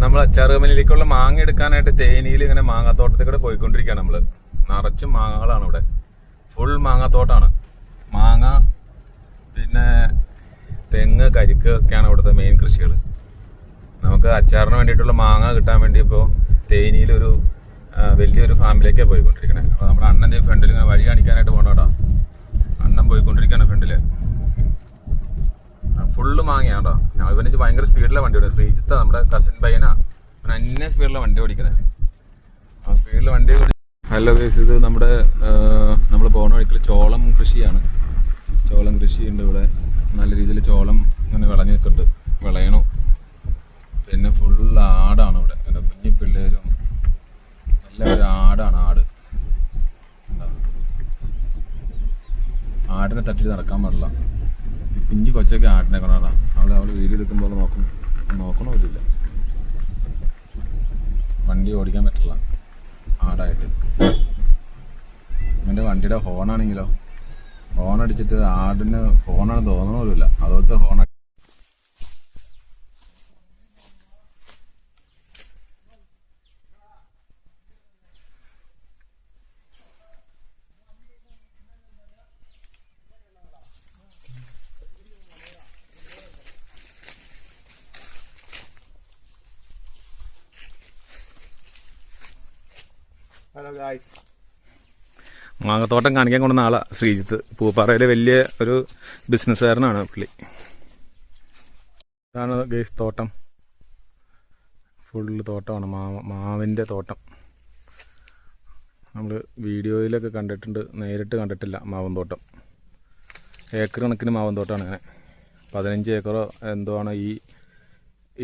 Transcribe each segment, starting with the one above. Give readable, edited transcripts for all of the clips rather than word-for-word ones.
നമ്മൾ അച്ചാറുകമ്പനിയിലേക്കുള്ള മാങ്ങ എടുക്കാനായിട്ട് തേനിയിൽ ഇങ്ങനെ മാങ്ങാത്തോട്ടത്തിൽ കൂടെ പോയിക്കൊണ്ടിരിക്കുകയാണ് നമ്മള്. നിറച്ചും മാങ്ങകളാണ് ഇവിടെ, ഫുൾ മാങ്ങാത്തോട്ടാണ്. മാങ്ങ പിന്നെ തെങ്ങ്, കരിക്ക് ഒക്കെയാണ് ഇവിടുത്തെ മെയിൻ കൃഷികൾ. നമുക്ക് അച്ചാറിന് വേണ്ടിയിട്ടുള്ള മാങ്ങ കിട്ടാൻ വേണ്ടി ഇപ്പോൾ തേനിയിലൊരു വലിയൊരു ഫാമിലേക്കാണ് പോയിക്കൊണ്ടിരിക്കണേ. അപ്പോൾ നമ്മുടെ അണ്ണൻ്റെ ഫ്രണ്ടിൽ ഇങ്ങനെ വഴി കാണിക്കാനായിട്ട് പോകണോടാ. അണ്ണൻ പോയിക്കൊണ്ടിരിക്കുകയാണ് ഫ്രണ്ടില്. ഫുള്ള് മാങ്ങയാണ്ടോ. ഞാൻ ഇവന് ഭയങ്കര സ്പീഡിലാണ് വണ്ടി ഓടിക്കുന്നത്. ശ്രീജിത്ത നമ്മുടെ കസിൻ പയ്യനാ, അവൻ അന്യ സ്പീഡിലാണ് വണ്ടി ഓടിക്കുന്നത്. ആ സ്പീഡിൽ വണ്ടി ഓടി. ഹലോ ഗൈസ്, ഇത് നമ്മുടെ നമ്മൾ പോകുന്ന വഴിക്കുള്ള ചോളം കൃഷിയാണ്. ചോളം കൃഷിയുണ്ട് ഇവിടെ. നല്ല രീതിയിൽ ചോളം ഇങ്ങനെ വിളഞ്ഞ് നിൽക്കുന്നുണ്ട്, വിളയണു. പിന്നെ ഫുൾ ആടാണ് ഇവിടെ. കുഞ്ഞി പിള്ളേരും എല്ലാവരും ആടാണ്. ആടിനെ തട്ടിട്ട് നടക്കാൻ പാടില്ല. കുഞ്ഞു കൊച്ചൊക്കെ ആട്ടിനെ കൊണ്ടാണ്. അവള് വീഡിയോ എടുക്കുമ്പോൾ നോക്കണമില്ല. വണ്ടി ഓടിക്കാൻ പറ്റില്ല ആടായിട്ട്. എൻ്റെ വണ്ടിയുടെ ഹോണാണെങ്കിലോ, ഹോൺ അടിച്ചിട്ട് ആടിന് ഹോണാണ് തോന്നണമില്ല. അതുപോലത്തെ ഹോൺ. ഹലോ ഗായ്സ്, മാങ്ങത്തോട്ടം കാണിക്കാൻ കൊണ്ടുവന്ന ആളാണ് ശ്രീജിത്ത്. പൂപ്പാറയിലെ വലിയ ഒരു ബിസിനസ്സുകാരനാണ് പുള്ളി. ഇതാണ് ഗൈസ് തോട്ടം. ഫുള്ള് തോട്ടമാണ്, മാവിൻ്റെ തോട്ടം. നമ്മൾ വീഡിയോയിലൊക്കെ കണ്ടിട്ടുണ്ട്, നേരിട്ട് കണ്ടിട്ടില്ല മാവൻ തോട്ടം. ഏക്കർ കണക്കിന് മാവൻ തോട്ടമാണ്. അങ്ങനെ 15 ഏക്കറോ എന്തോ ആണ്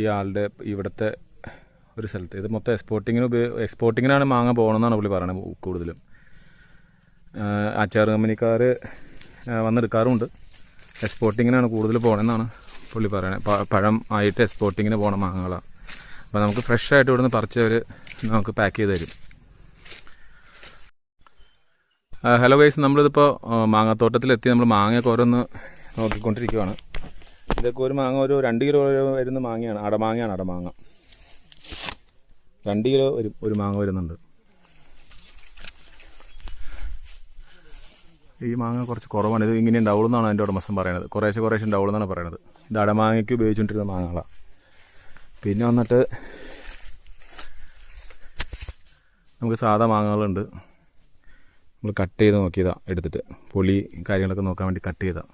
ഈ ആളുടെ ഇവിടുത്തെ ഒരു സ്ഥലത്ത്. ഇത് മൊത്തം എക്സ്പോർട്ടിങ്ങിനാണ് മാങ്ങ പോകണമെന്നാണ് പുള്ളി പറയുന്നത്. കൂടുതലും അച്ചാർ കമ്പനിക്കാർ വന്നെടുക്കാറുമുണ്ട്. എക്സ്പോർട്ടിങ്ങിനാണ് കൂടുതൽ പോകണമെന്നാണ് പുള്ളി പറയുന്നത്. പഴം ആയിട്ട് എക്സ്പോർട്ടിങ്ങിന് പോകണ മാങ്ങകളാണ്. അപ്പോൾ നമുക്ക് ഫ്രഷ് ആയിട്ട് ഇവിടുന്ന് പറിച്ചവർ നമുക്ക് പാക്ക് ചെയ്ത് തരും. ഹലോ ഗൈസ്, നമ്മളിതിപ്പോൾ മാങ്ങാത്തോട്ടത്തിലെത്തി. നമ്മൾ മാങ്ങയൊക്കെ ഓരോന്ന് നോക്കിക്കൊണ്ടിരിക്കുകയാണ്. ഇതൊക്കെ ഒരു മാങ്ങ ഒരു 2 കിലോ വരുന്ന മാങ്ങയാണ്. അടമാങ്ങയാണ്. അടമാങ്ങ 2 കിലോ വരും ഒരു മാങ്ങ വരുന്നുണ്ട്. ഈ മാങ്ങ കുറച്ച് കുറവാണ്. ഇത് ഇങ്ങനെ ഉണ്ടാവുള്ളൂ എൻ്റെ ഉടമസ്ഥൻ പറയുന്നത്. കുറേശ്ശെ ഉണ്ടാവുള്ളൂ പറയുന്നത്. ഇത് അടമാങ്ങയ്ക്ക് ഉപയോഗിച്ചുകൊണ്ടിരുന്ന മാങ്ങകളാണ്. പിന്നെ വന്നിട്ട് നമുക്ക് സാധാ മാങ്ങകളുണ്ട്. നമ്മൾ കട്ട് ചെയ്ത് നോക്കിയതാണ്, എടുത്തിട്ട് പൊളി കാര്യങ്ങളൊക്കെ നോക്കാൻ വേണ്ടി കട്ട് ചെയ്തതാണ്.